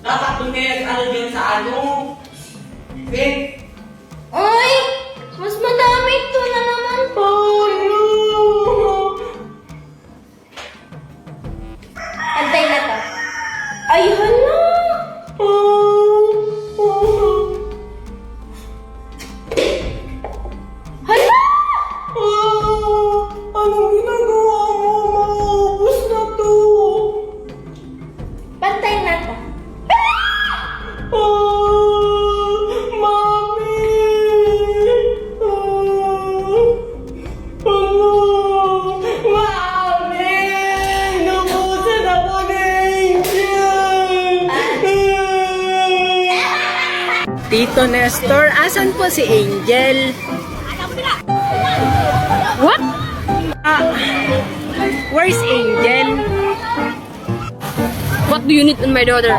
Dapat doon kayo nag-ano dyan sa ano. Fit. Ay! Mas madami ito na naman po. Antay na to. Ay, hala! Hala! Anong ginagawa mo? Maubos na to. Pantay na to. Mami! Mami! Nabusan ako ni Angel! Tito Nestor, asan po si Angel? What? Where's Angel? What do you need in my daughter?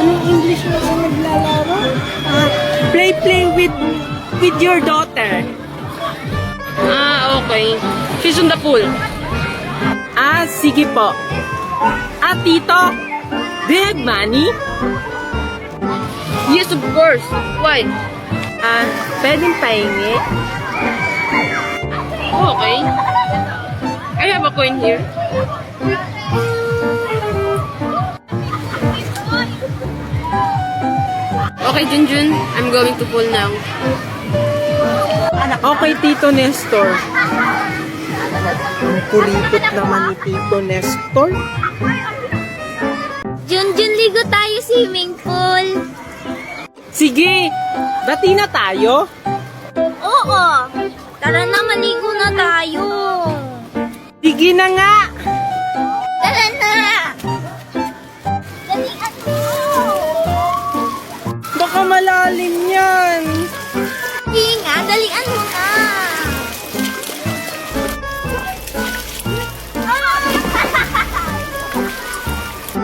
Anong English na siya naglalaro? Play with your daughter. Okay. She's on the pool. Sige po. Tito, do you have money? Yes, of course. Why? Pwedeng pahingi? Okay. I have a coin here. Okay, Junjun. I'm going to pool now. Okay, Tito Nestor. Ang kulipot naman ni Tito Nestor. Junjun, ligo tayo swimming pool. Sige, bati na tayo. Oo. Tara na, maligo na tayo. Sige na nga. Tara na. Dalian mo. Baka malalim yan. Sige nga, dalian mo na.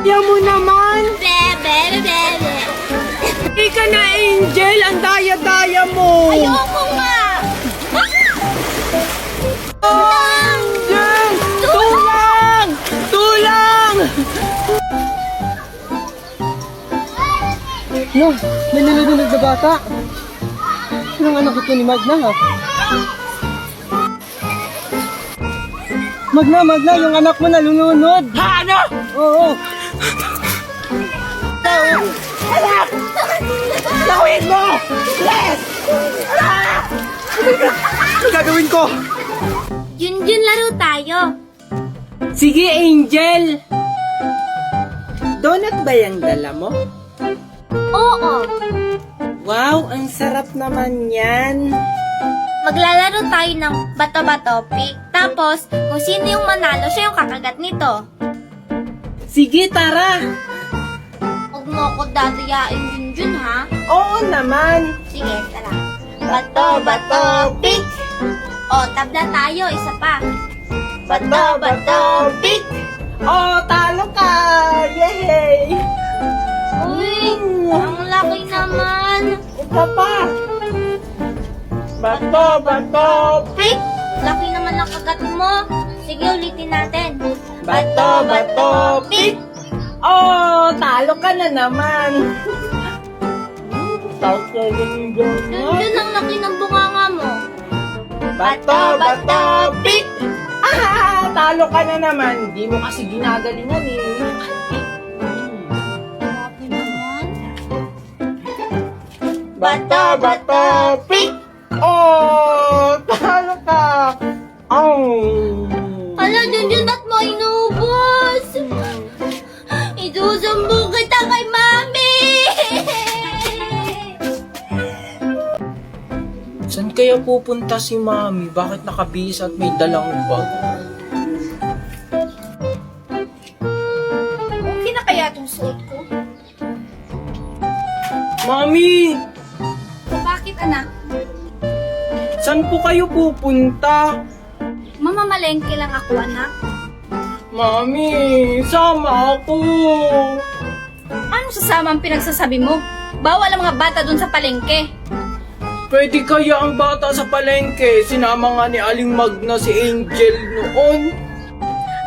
Yan mo naman. Bebe, bebe. Hindi ka na, Angel. Ang daya-daya mo. Ayoko nga. Angel! Tulang! Tulang! No, may nalulunod na bata. Sinong anak ito ni Magna, ha? Magna, yung anak mo nalulunod. Ha, ano? Oo. Anak! Lawin mo! Yes! Anak! Ano gagawin ko? Junjun, laro tayo. Sige, Angel. Donut ba yung dala mo? Oo. Wow, ang sarap naman yan. Maglalaro tayo ng bato-bato pick. Tapos, kung sino yung manalo, siya yung kakagat nito. Sige, tara. Huwag mo ako dadayain, Junjun, ha? Oo naman. Sige, tara. Bato-bato pick. O, tabla tayo. Isa pa. Bato-bato pick. Oh, talo ka. Yay! Uy, ang laki naman. Ito pa. Bato, Pick! Laki naman ang kagat mo. Sige, ulitin natin. bato, pick. Oh, talo ka na naman. Junjun, ang laki ng bunganga mo. Bato, pick. Talo ka na naman. Hindi mo kasi ginagalingan eh. Laki naman. Bato, pick. Oh, talo ka. Oh. Hala, Junjun, ba't mo inubos? Isusumbong kita kay Mami! Saan kaya pupunta si Mami? Bakit nakabihis at may dalang bag? Okay na kaya itong suot ko? Mami! Bakit, anak? Saan po kayo pupunta? Mamamalengke lang ako, anak. Mami, sama ako. Ano sasama ang pinagsasabi mo? Bawal ang mga bata dun sa palengke. Pwede kaya ang bata sa palengke? Sinama nga ni Aling Magna si Angel noon.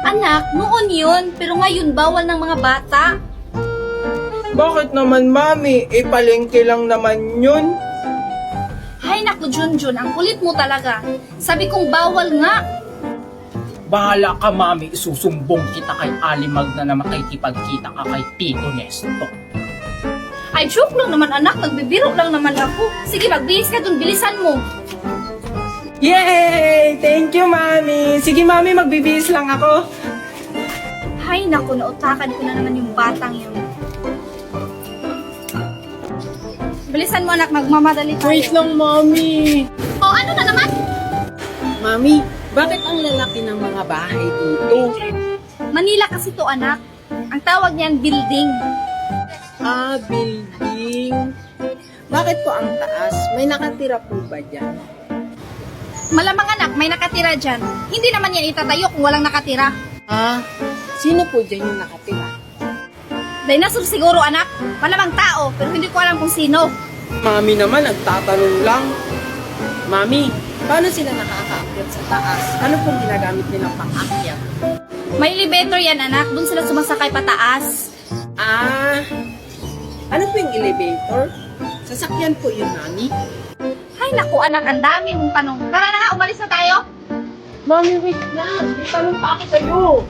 Anak, noon yun, pero ngayon bawal ng mga bata. Bakit naman, Mami? Palengke lang naman yun. Hay naku, Junjun, ang kulit mo talaga. Sabi kong bawal nga. Bahala ka, Mami. Isusumbong kita kay Aling Magna na makikipagkita ka kay Tito Nesto. Ay, joke lang naman anak, nagbibiro lang naman ako. Sige, magbihis ka dun, bilisan mo. Yay! Thank you, Mami. Sige, Mami, magbibihis lang ako. Hay naku, nautakan ko na naman yung batang yun. Bilisan mo anak, magmamadali tayo. Wait lang, Mami. O, ano na naman? Mami, bakit ang lalaki ng mga bahay dito? Manila kasi to anak. Ang tawag niyan, building. Ah, building. Bakit po ang taas? May nakatira po ba dyan? Malamang anak, may nakatira dyan. Hindi naman yan itatayo kung walang nakatira. Ah, sino po dyan yung nakatira? Dinosaur siguro anak. Malamang tao, pero hindi ko alam kung sino. Mami naman, nagtatanong lang. Mami, paano sila nakakaakyat sa taas? Ano pong ginagamit nilang pang-akyat? May elevator yan anak, dun sila sumasakay pataas. Ah, ano po yung elevator? Sasakyan po yun, Mami. Hay naku anak, ang dami mong tanong. Tara na nga, umalis na tayo. Mami, wait lang. May tanong pa ako sa'yo.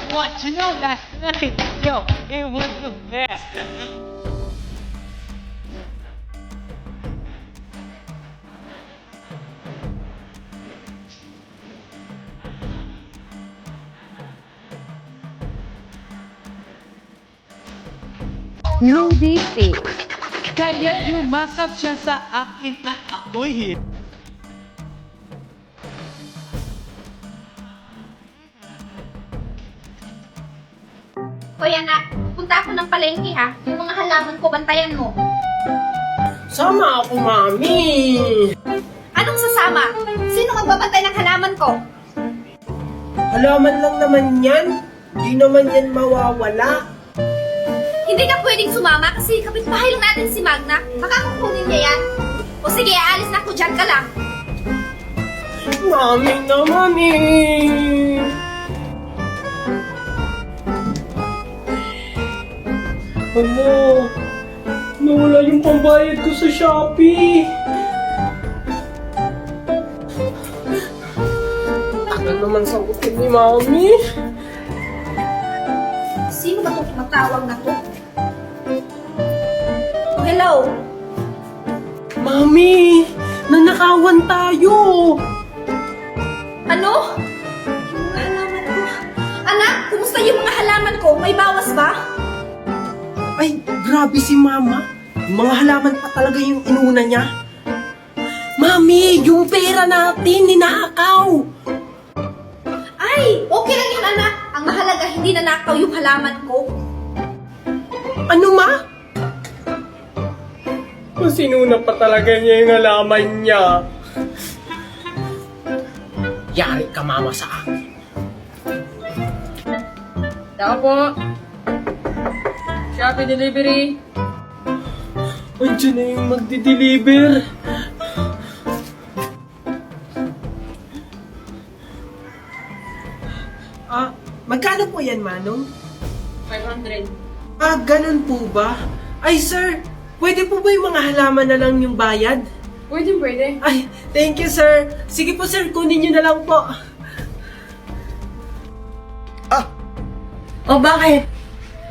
Want to know that nothing, yo, it was the best. Hindi eh. Kaya yumakap siya sa akin na ako'y Hoy anak, punta ako ng palengke ha. Yung mga halaman ko, bantayan mo. Sama ako, Mami. Anong sasama? Sino magbabantay ng halaman ko? Halaman lang naman yan. Di naman yan mawawala. Hindi ka pwedeng sumama kasi kapitbahay lang natin si Magna. Makakakunin niya yan. O sige, aalis na ako dyan ka lang. Mami naman Ano? Nawala yung pambayad ko sa Shopee. Tagal naman sagutin ni Mami. Sino ba itong tumatawag na to? Oh, hello? Mami! Nanakawan tayo! Ano? Yung mga halaman ko. Anak, kumusta yung mga halaman ko? May bawas ba? Ay, grabe si Mama. Yung mga halaman pa talaga yung inuna niya. Mami, yung pera natin, ninakaw! Ay, okay lang yun anak. Ang mahalaga, hindi nanakaw yung halaman ko. Ano, Ma? Masinuna pa talaga niya yung halaman niya. Yari ka, Mama, sa akin. Tao po. Shopee delivery. Andiyan na yung magdi-deliver. Ah, magkano po yan, Manong? 500. Ah, ganun po ba? Ay, sir, pwede po ba yung mga halaman na lang yung bayad? Pwede. Ay, thank you, sir. Sige po, sir, kunin nyo na lang po. Oh, bakit?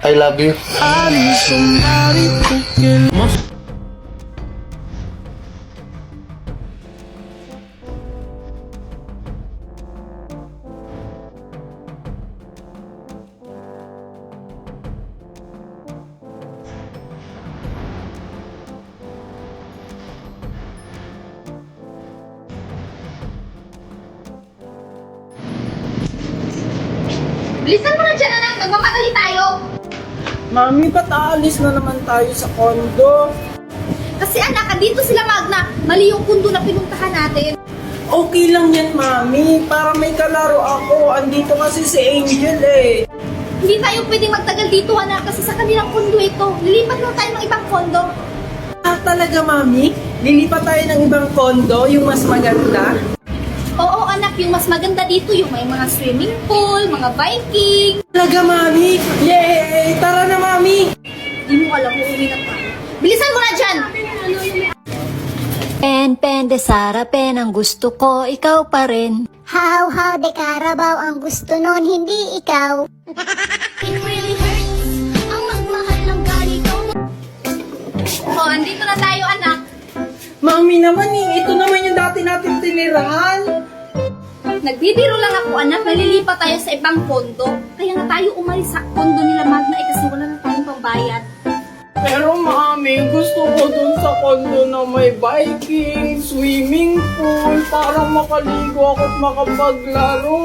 I love you. Bilisan mo na dyan anak, nagmamadali tayo. Mami, ba't aalis na naman tayo sa kondo? Kasi anak, andito sila Magna. Mali yung kundo na pinuntahan natin. Okay lang yan, Mami. Para may kalaro ako. Andito kasi si Angel eh. Hindi tayo pwedeng magtagal dito, anak, kasi sa kanilang kondo ito. Lilipat lang tayo ng ibang kondo. Ah, talaga, Mami? Lilipat tayo ng ibang kondo, yung mas maganda? Oo, anak, yung mas maganda dito, yung may mga swimming pool, mga biking. Talaga, Mami? Yay! Tara na, Mami! Di mo alam, uuwi na tayo. Bilisan mo na dyan! Pen de Sara, pen ang gusto ko, ikaw pa rin. How de Carabao ang gusto nun, hindi ikaw. It really hurts ang magmahal ng ganito. Oh, andito na tayo, anak. Mami naman ito naman yung dati natin tinirahan. Nagbibiro lang ako, anak. Nalilipat tayo sa ibang kondo. Kaya nga tayo umalis sa kondo nila Magna kasi wala na tayong pambayad. Pero mami, gusto ko dun sa kondo na may biking, swimming pool, para makaligo ako at makapaglaro.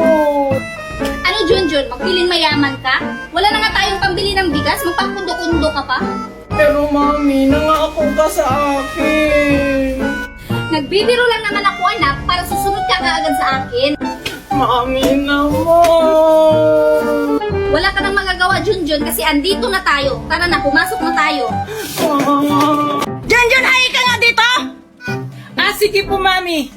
Ano, Junjun? Magpiling mayaman ka? Wala na nga tayong pambili ng bigas? Magpakundo-kundo ka pa? Pero mami, nangako ka sa akin. Nagbibiro lang naman ako, anak, para susunod ka kaagad sa akin. Mami naman. Wala ka nang magagawa, Junjun, kasi andito na tayo. Tara na, pumasok na tayo. Junjun, hay ka nga dito! Ah, sige po, Mami.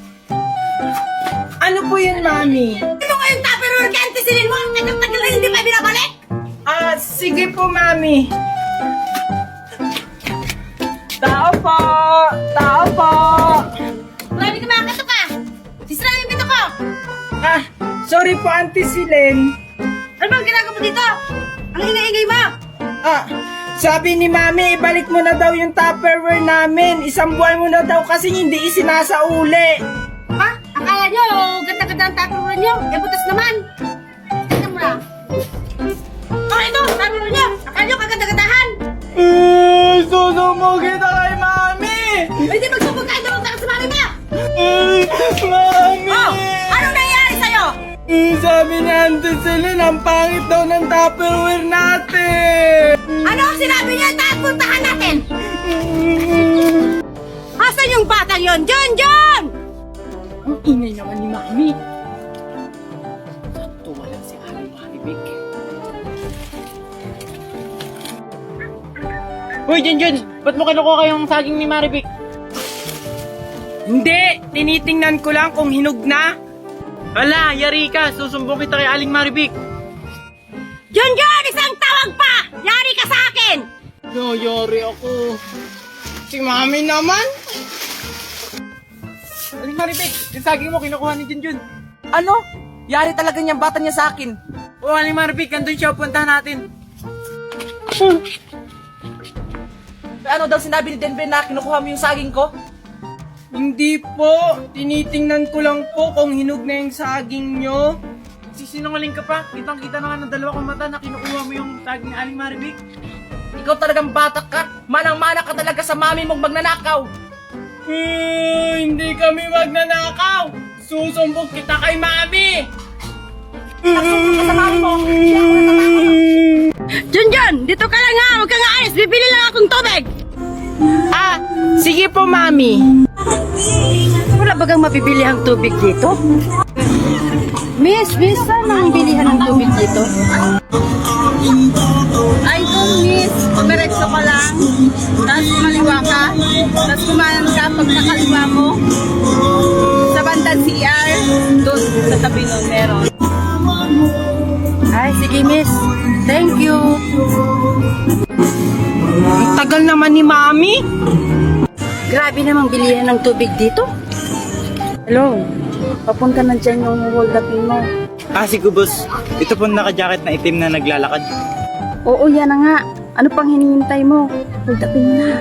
Ano po yun, Mami? Ano nga yung Tupperware candy silin mo? Ang tagal na hindi pa binabalik? Ah, sige po, Mami. Tao po! Tao po! Marami ka mga kato ka! Sisira yung pito ko! Ah, sorry po, Auntie Silen. Ano bang ginagawa mo dito? Ang ingay-ingay mo! Ah, sabi ni Mami, ibalik mo na daw yung Tupperware namin. 1 buwan mo na daw kasi hindi isinasauli. Ha? Akala nyo, ganda-ganda ang Tupperware nyo. Eh, butas naman. Tignan mo na. Oh, ito, Tupperware nyo. Akala nyo, kaganda-gandahan. Susumo kita kay Mami! Hindi magsubog kayo doon sa mami mo. Mami! Oh, anong nangyayari sa'yo? Sabi ni Auntie Silen, ang pangit daw ng Tupperware natin! Ano ang sinabi niya? Puntahan natin. Asan yung batang yon? Junjun! Ang ingay naman ni Mami. Tuwa lang si Aling Maribik. Uy, Junjun! Ba't mo kinukuha yung saging ni Maribik? Hindi! Tinitingnan ko lang kung hinog na. Hala, yari ka! Susumbong kita kay Aling Maribik! Junjun! Isang tawag pa! Yari ka sa akin! Yari ako. Si Mami naman! Aling Maribik, yung saging mo kinukuha ni Junjun. Ano? Yari talaga niyang bata niya sa akin. O, Aling Maribik, andun siya, puntahan natin. Ano daw sinabi ni Denver na kinukuha mo yung saging ko? Hindi po. Tinitingnan ko lang po kung hinog na yung saging nyo. Sisinungaling ka pa. Kitang-kita na nga ng dalawa kong mata na kinukuha mo yung saging ni Aling Maribik. Ikaw talagang bata ka. Manang-mana ka talaga sa mami mong magnanakaw. Hindi kami magnanakaw. Susumbong kita kay Mami. Junjun! Dito ka lang ha! Huwag kang aalis! Bibili lang akong tubig! Ah, sige po, Mami. Wala bagang mabibili ang tubig dito? Miss, saan ang bilihan ng tubig dito? Ay, kung miss, diretso ka lang. Tapos kumaliwa ka. Tapos kumanan ka pag nakaliwa mo. Sa bandang CR, doon sa tabi nun meron. Ay, sige miss. Thank you. Ang tagal naman ni Mami. Grabe namang bilihan ng tubig dito. Hello, papunta na dyan yung hold upin mo. Ah, sige boss. Ito po naka-jacket na itim na naglalakad. Oo, yan na nga. Ano pang hinihintay mo? Hold upin mo na.